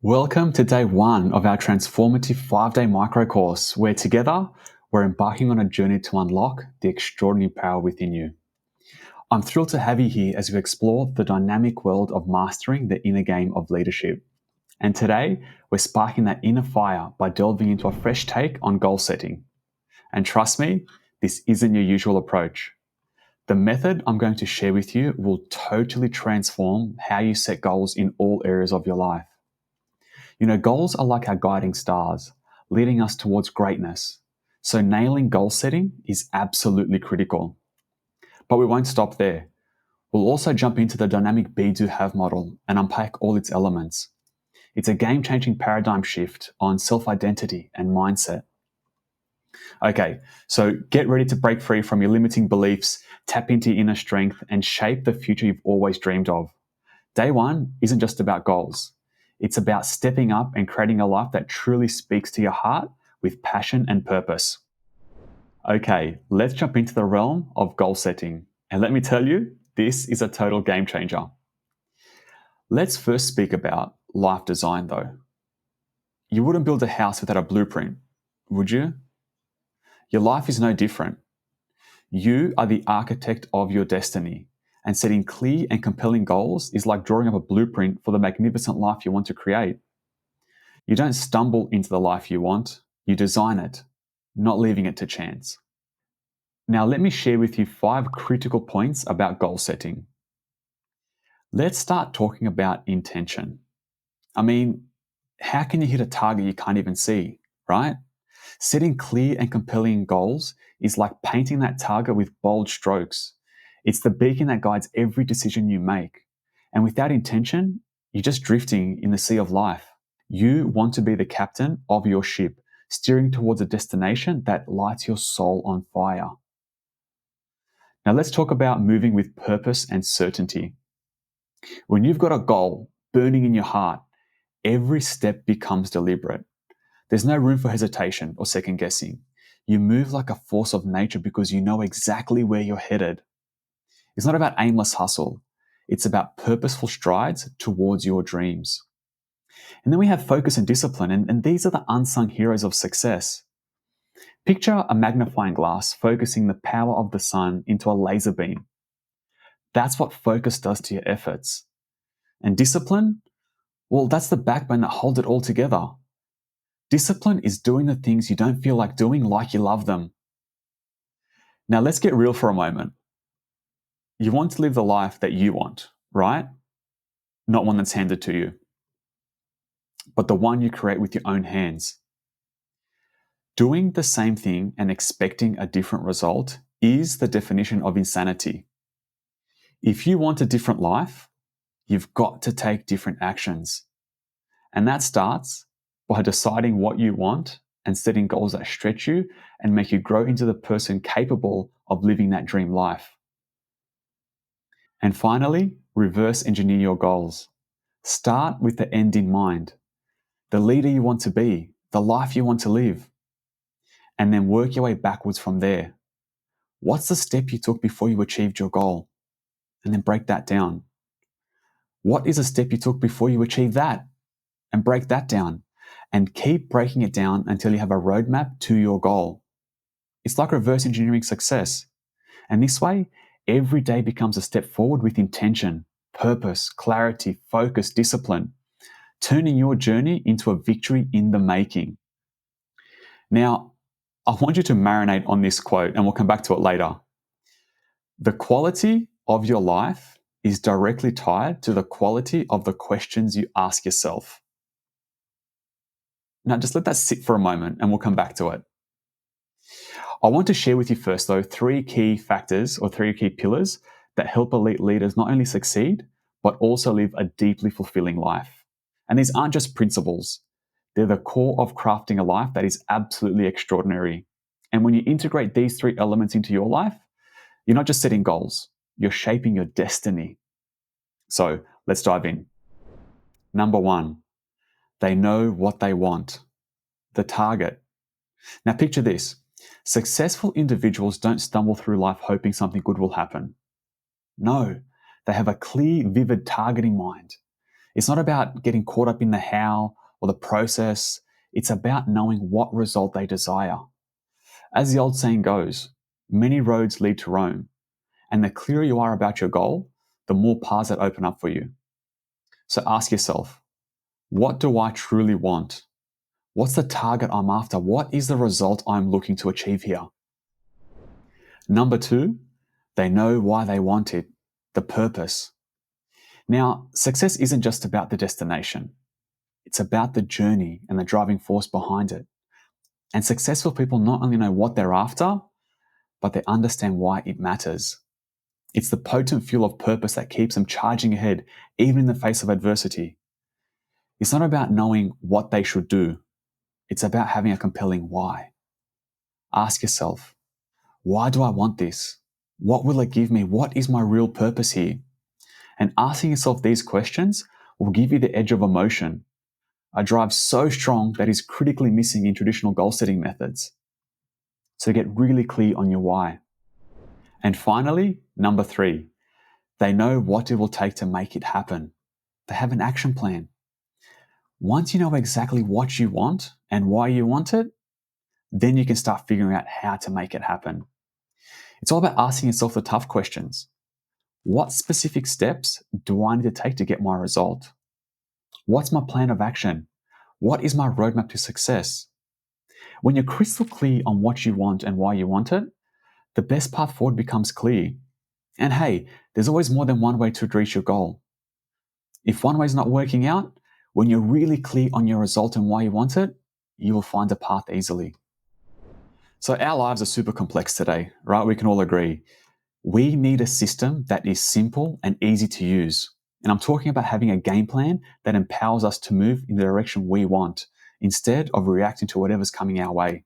Welcome to day one of our transformative 5-day micro course, where together we're embarking on a journey to unlock the extraordinary power within you. I'm thrilled to have you here as we explore the dynamic world of mastering the inner game of leadership. And today, we're sparking that inner fire by delving into a fresh take on goal setting. And trust me, this isn't your usual approach. The method I'm going to share with you will totally transform how you set goals in all areas of your life. Goals are like our guiding stars, leading us towards greatness. So nailing goal setting is absolutely critical. But we won't stop there. We'll also jump into the dynamic be, do, have model and unpack all its elements. It's a game-changing paradigm shift on self-identity and mindset. Okay, so get ready to break free from your limiting beliefs, tap into your inner strength, and shape the future you've always dreamed of. Day one isn't just about goals. It's about stepping up and creating a life that truly speaks to your heart with passion and purpose. Okay, let's jump into the realm of goal setting. And let me tell you, this is a total game changer. Let's first speak about life design though. You wouldn't build a house without a blueprint, would you? Your life is no different. You are the architect of your destiny, and setting clear and compelling goals is like drawing up a blueprint for the magnificent life you want to create. You don't stumble into the life you want, you design it, not leaving it to chance. Now, let me share with you 5 critical points about goal setting. Let's start talking about intention. How can you hit a target you can't even see, right? Setting clear and compelling goals is like painting that target with bold strokes. It's the beacon that guides every decision you make. And without intention, you're just drifting in the sea of life. You want to be the captain of your ship, steering towards a destination that lights your soul on fire. Now let's talk about moving with purpose and certainty. When you've got a goal burning in your heart, every step becomes deliberate. There's no room for hesitation or second guessing. You move like a force of nature because you know exactly where you're headed. It's not about aimless hustle. It's about purposeful strides towards your dreams. And then we have focus and discipline, and these are the unsung heroes of success. Picture a magnifying glass focusing the power of the sun into a laser beam. That's what focus does to your efforts. And discipline? Well, that's the backbone that holds it all together. Discipline is doing the things you don't feel like doing like you love them. Now let's get real for a moment. You want to live the life that you want, right? Not one that's handed to you, but the one you create with your own hands. Doing the same thing and expecting a different result is the definition of insanity. If you want a different life, you've got to take different actions. And that starts by deciding what you want and setting goals that stretch you and make you grow into the person capable of living that dream life. And finally, reverse engineer your goals. Start with the end in mind, the leader you want to be, the life you want to live, and then work your way backwards from there. What's the step you took before you achieved your goal? And then break that down. What is a step you took before you achieved that? And break that down. And keep breaking it down until you have a roadmap to your goal. It's like reverse engineering success. And this way, every day becomes a step forward with intention, purpose, clarity, focus, discipline, turning your journey into a victory in the making. Now, I want you to marinate on this quote, and we'll come back to it later. The quality of your life is directly tied to the quality of the questions you ask yourself. Now, just let that sit for a moment and we'll come back to it. I want to share with you first, though, 3 key factors or 3 key pillars that help elite leaders not only succeed, but also live a deeply fulfilling life. And these aren't just principles. They're the core of crafting a life that is absolutely extraordinary. And when you integrate these 3 elements into your life, you're not just setting goals, you're shaping your destiny. So let's dive in. Number 1, they know what they want, the target. Now picture this. Successful individuals don't stumble through life hoping something good will happen. No, they have a clear, vivid target in mind. It's not about getting caught up in the how or the process. It's about knowing what result they desire. As the old saying goes, many roads lead to Rome, and the clearer you are about your goal, the more paths that open up for you. So ask yourself, what do I truly want? What's the target I'm after? What is the result I'm looking to achieve here? Number 2, they know why they want it, the purpose. Now, success isn't just about the destination. It's about the journey and the driving force behind it. And successful people not only know what they're after, but they understand why it matters. It's the potent fuel of purpose that keeps them charging ahead, even in the face of adversity. It's not about knowing what they should do. It's about having a compelling why. Ask yourself, why do I want this? What will it give me? What is my real purpose here? And asking yourself these questions will give you the edge of emotion, a drive so strong that is critically missing in traditional goal setting methods. So get really clear on your why. And finally, number 3, they know what it will take to make it happen. They have an action plan. Once you know exactly what you want and why you want it, then you can start figuring out how to make it happen. It's all about asking yourself the tough questions. What specific steps do I need to take to get my result? What's my plan of action? What is my roadmap to success? When you're crystal clear on what you want and why you want it, the best path forward becomes clear. And hey, there's always more than one way to reach your goal. If one way is not working out, when you're really clear on your result and why you want it, you will find a path easily. So our lives are super complex today, right? We can all agree. We need a system that is simple and easy to use. And I'm talking about having a game plan that empowers us to move in the direction we want, instead of reacting to whatever's coming our way.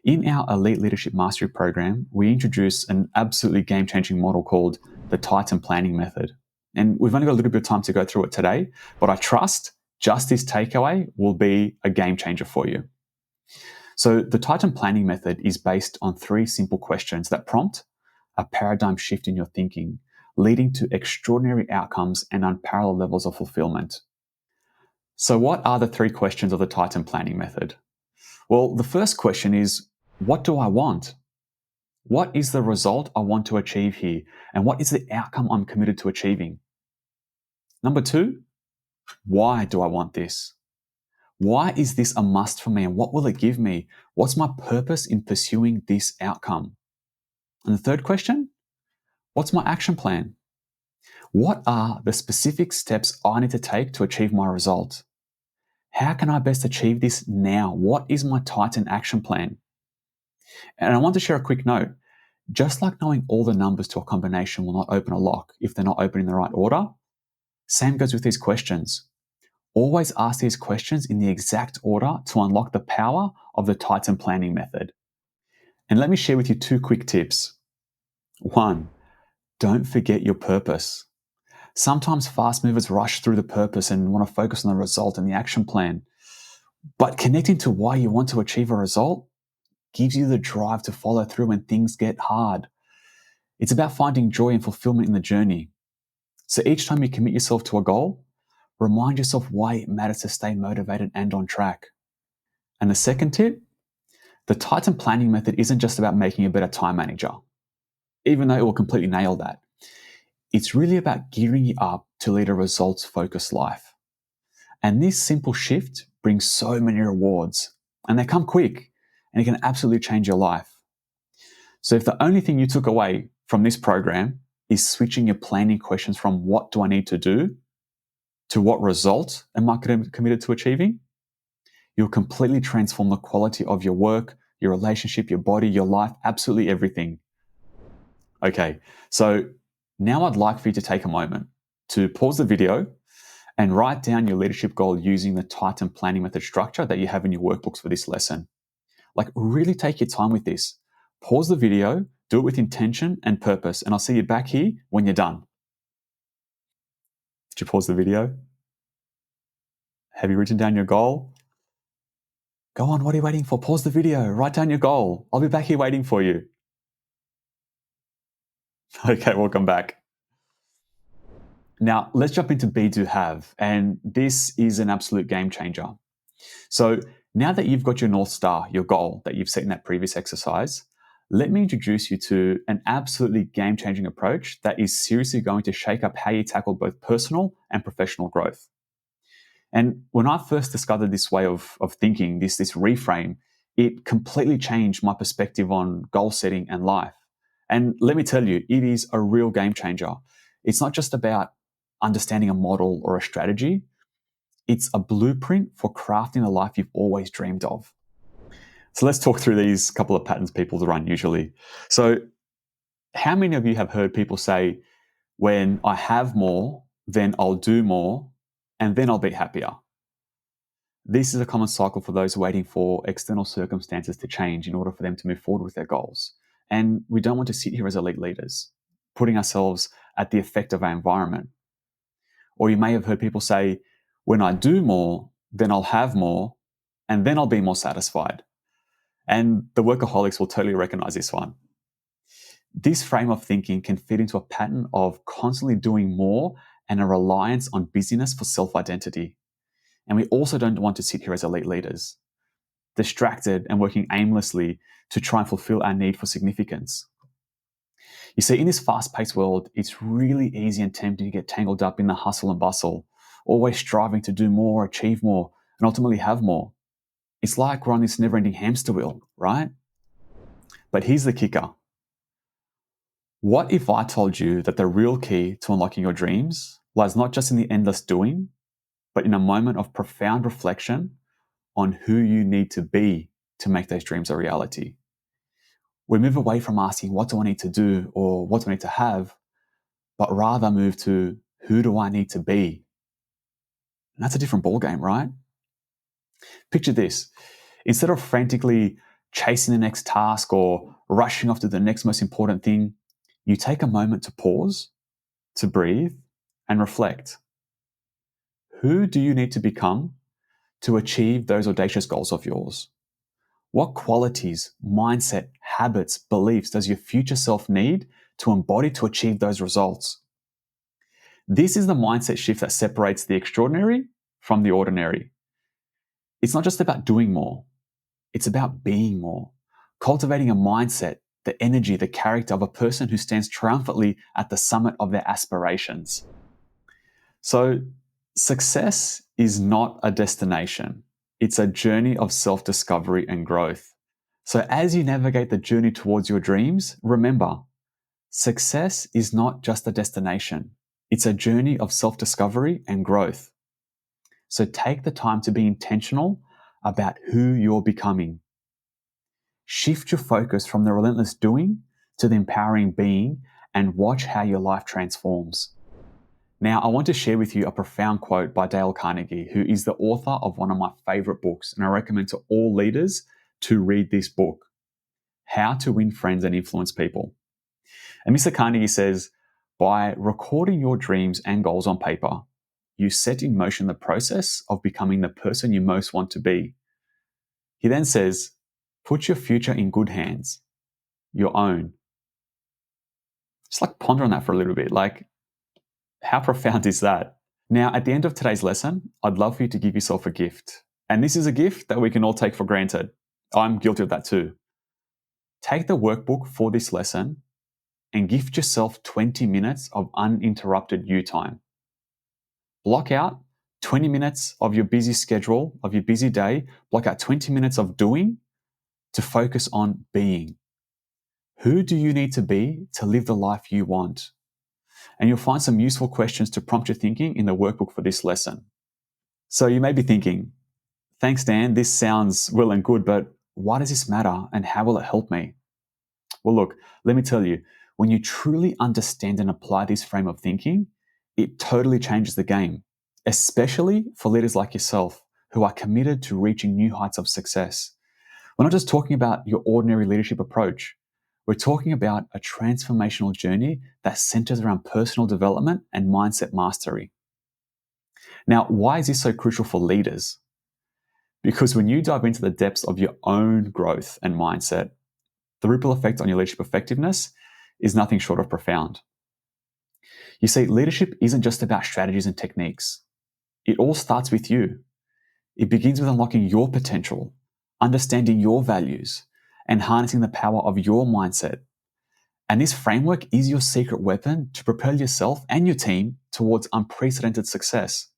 In our Elite Leadership Mastery program, we introduce an absolutely game-changing model called the Titan Planning Method. And we've only got a little bit of time to go through it today, but I trust just this takeaway will be a game changer for you. So the Titan Planning Method is based on 3 simple questions that prompt a paradigm shift in your thinking, leading to extraordinary outcomes and unparalleled levels of fulfillment. So what are the 3 questions of the Titan Planning Method? Well, the first question is, what do I want? What is the result I want to achieve here? And what is the outcome I'm committed to achieving? Number 2, why do I want this? Why is this a must for me? And what will it give me? What's my purpose in pursuing this outcome? And the third question, what's my action plan? What are the specific steps I need to take to achieve my result? How can I best achieve this now? What is my Titan action plan? And I want to share a quick note. Just like knowing all the numbers to a combination will not open a lock if they're not open in the right order, same goes with these questions. Always ask these questions in the exact order to unlock the power of the Titan Planning Method. And let me share with you 2 quick tips. 1, don't forget your purpose. Sometimes fast movers rush through the purpose and want to focus on the result and the action plan. But connecting to why you want to achieve a result gives you the drive to follow through when things get hard. It's about finding joy and fulfillment in the journey. So each time you commit yourself to a goal, remind yourself why it matters to stay motivated and on track. And the second tip, the Titan Planning Method isn't just about making a better time manager, even though it will completely nail that. It's really about gearing you up to lead a results-focused life. And this simple shift brings so many rewards, and they come quick, and it can absolutely change your life. So if the only thing you took away from this program is switching your planning questions from what do I need to do to what result am I committed to achieving, you'll completely transform the quality of your work, your relationship, your body, your life, absolutely everything. Okay, so now I'd like for you to take a moment to pause the video and write down your leadership goal using the Titan Planning Method structure that you have in your workbooks for this lesson. Like, really take your time with this. Pause the video, do it with intention and purpose, and I'll see you back here when you're done. Did you pause the video? Have you written down your goal? Go on, what are you waiting for? Pause the video, write down your goal. I'll be back here waiting for you. Okay, welcome back. Now, let's jump into Be Do Have, and this is an absolute game changer. So, now that you've got your North Star, your goal that you've set in that previous exercise, let me introduce you to an absolutely game changing approach that is seriously going to shake up how you tackle both personal and professional growth. And when I first discovered this way of thinking, this reframe, it completely changed my perspective on goal setting and life. And let me tell you, it is a real game changer. It's not just about understanding a model or a strategy, it's a blueprint for crafting the life you've always dreamed of. So let's talk through these couple of patterns people run usually. So, how many of you have heard people say, when I have more, then I'll do more, and then I'll be happier? This is a common cycle for those waiting for external circumstances to change in order for them to move forward with their goals. And we don't want to sit here as elite leaders, putting ourselves at the effect of our environment. Or you may have heard people say, when I do more, then I'll have more, and then I'll be more satisfied. And the workaholics will totally recognize this one. This frame of thinking can fit into a pattern of constantly doing more and a reliance on busyness for self-identity. And we also don't want to sit here as elite leaders, distracted and working aimlessly to try and fulfill our need for significance. You see, in this fast-paced world, it's really easy and tempting to get tangled up in the hustle and bustle, always striving to do more, achieve more, and ultimately have more. It's like we're on this never-ending hamster wheel, right? But here's the kicker. What if I told you that the real key to unlocking your dreams lies not just in the endless doing, but in a moment of profound reflection on who you need to be to make those dreams a reality? We move away from asking, what do I need to do or what do I need to have, but rather move to, who do I need to be? And that's a different ballgame, right? Picture this. Instead of frantically chasing the next task or rushing off to the next most important thing, you take a moment to pause, to breathe, and reflect. Who do you need to become to achieve those audacious goals of yours? What qualities, mindset, habits, beliefs does your future self need to embody to achieve those results? This is the mindset shift that separates the extraordinary from the ordinary. It's not just about doing more, it's about being more, cultivating a mindset, the energy, the character of a person who stands triumphantly at the summit of their aspirations. So, success is not a destination. It's a journey of self-discovery and growth. So as you navigate the journey towards your dreams, remember, success is not just a destination. It's a journey of self-discovery and growth. So take the time to be intentional about who you're becoming. Shift your focus from the relentless doing to the empowering being and watch how your life transforms. Now, I want to share with you a profound quote by Dale Carnegie, who is the author of one of my favorite books, and I recommend to all leaders to read this book, How to Win Friends and Influence People. And Mr. Carnegie says, by recording your dreams and goals on paper, you set in motion the process of becoming the person you most want to be. He then says, put your future in good hands, your own. Just ponder on that for a little bit. How profound is that? Now, at the end of today's lesson, I'd love for you to give yourself a gift. And this is a gift that we can all take for granted. I'm guilty of that too. Take the workbook for this lesson and gift yourself 20 minutes of uninterrupted you time. Block out 20 minutes of your busy schedule, of your busy day. Block out 20 minutes of doing to focus on being. Who do you need to be to live the life you want? And you'll find some useful questions to prompt your thinking in the workbook for this lesson. So you may be thinking, thanks, Dan, this sounds well and good, but why does this matter and how will it help me? Well, look, let me tell you, when you truly understand and apply this frame of thinking, it totally changes the game, especially for leaders like yourself who are committed to reaching new heights of success. We're not just talking about your ordinary leadership approach. We're talking about a transformational journey that centers around personal development and mindset mastery. Now, why is this so crucial for leaders? Because when you dive into the depths of your own growth and mindset, the ripple effect on your leadership effectiveness is nothing short of profound. You see, leadership isn't just about strategies and techniques. It all starts with you. It begins with unlocking your potential, understanding your values, and harnessing the power of your mindset. And this framework is your secret weapon to propel yourself and your team towards unprecedented success.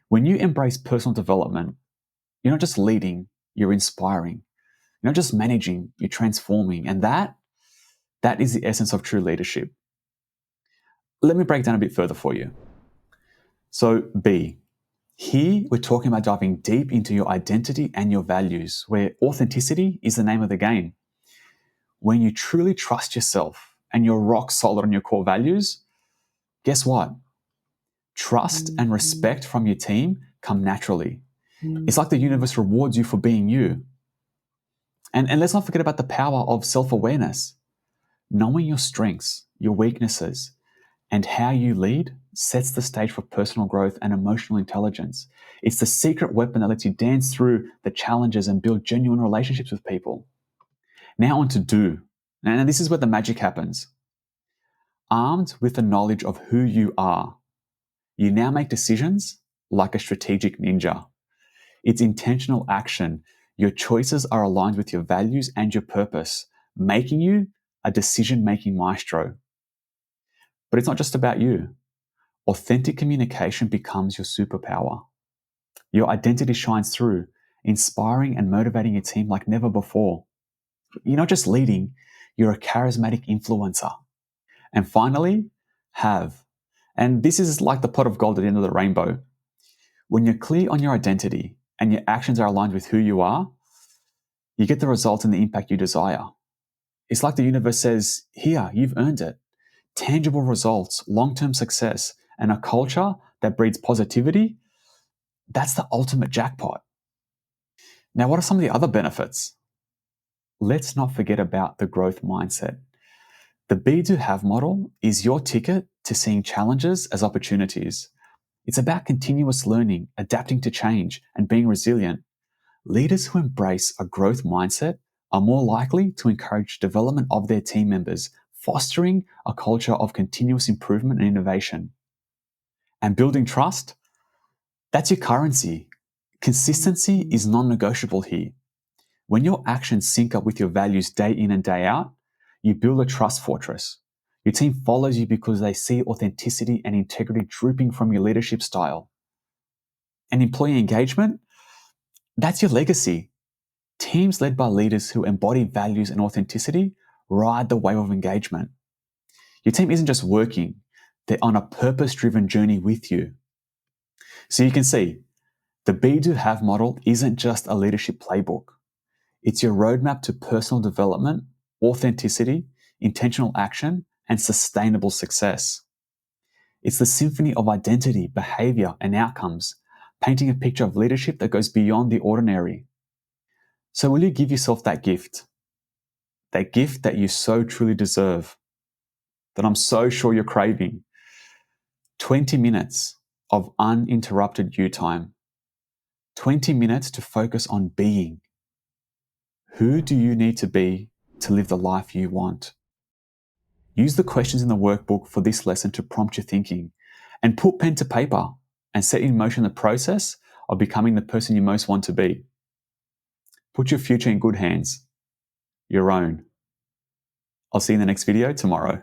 When you embrace personal development, you're not just leading, you're inspiring. You're not just managing, you're transforming. And that is the essence of true leadership. Let me break down a bit further for you. So, B. Here, we're talking about diving deep into your identity and your values, where authenticity is the name of the game. When you truly trust yourself and you're rock solid on your core values, guess what? Trust and respect from your team come naturally. It's like the universe rewards you for being you. And let's not forget about the power of self-awareness. Knowing your strengths, your weaknesses, and how you lead sets the stage for personal growth and emotional intelligence. It's the secret weapon that lets you dance through the challenges and build genuine relationships with people. Now on to do. And this is where the magic happens. Armed with the knowledge of who you are, you now make decisions like a strategic ninja. It's intentional action. Your choices are aligned with your values and your purpose, making you a decision-making maestro. But it's not just about you. Authentic communication becomes your superpower. Your identity shines through, inspiring and motivating your team like never before. You're not just leading, you're a charismatic influencer. And finally, have. And this is like the pot of gold at the end of the rainbow. When you're clear on your identity and your actions are aligned with who you are, you get the results and the impact you desire. It's like the universe says, here, you've earned it. Tangible results, long-term success, and a culture that breeds positivity, that's the ultimate jackpot. Now, what are some of the other benefits? Let's not forget about the growth mindset. The Be Do Have model is your ticket to seeing challenges as opportunities. It's about continuous learning, adapting to change, and being resilient. Leaders who embrace a growth mindset are more likely to encourage development of their team members, fostering a culture of continuous improvement and innovation. And building trust, that's your currency. Consistency is non-negotiable here. When your actions sync up with your values day in and day out, you build a trust fortress. Your team follows you because they see authenticity and integrity drooping from your leadership style. And employee engagement, that's your legacy. Teams led by leaders who embody values and authenticity ride the wave of engagement. Your team isn't just working, they're on a purpose-driven journey with you. So you can see, the Be Do Have model isn't just a leadership playbook. It's your roadmap to personal development, authenticity, intentional action, and sustainable success. It's the symphony of identity, behavior, and outcomes, painting a picture of leadership that goes beyond the ordinary. So will you give yourself that gift? That gift that you so truly deserve, that I'm so sure you're craving. 20 minutes of uninterrupted you time. 20 minutes to focus on being. Who do you need to be to live the life you want? Use the questions in the workbook for this lesson to prompt your thinking, and put pen to paper and set in motion the process of becoming the person you most want to be. Put your future in good hands, your own. I'll see you in the next video tomorrow.